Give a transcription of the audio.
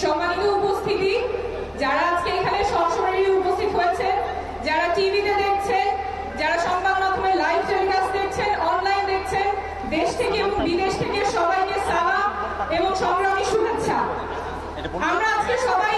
সম্মানিত উপস্থিতি, যারা আজকে এখানে সরাসরি উপস্থিত হয়েছে, যারা টিভিতে দেখছেন, যারা সংবাদ মাধ্যমে লাইভ টেলিকাস্ট দেখছেন, অনলাইন দেখছেন, দেশ থেকে এবং বিদেশ থেকে সবাইকে সালাম এবং সংগ্রামী শুভেচ্ছা। আমরা আজকে সবাই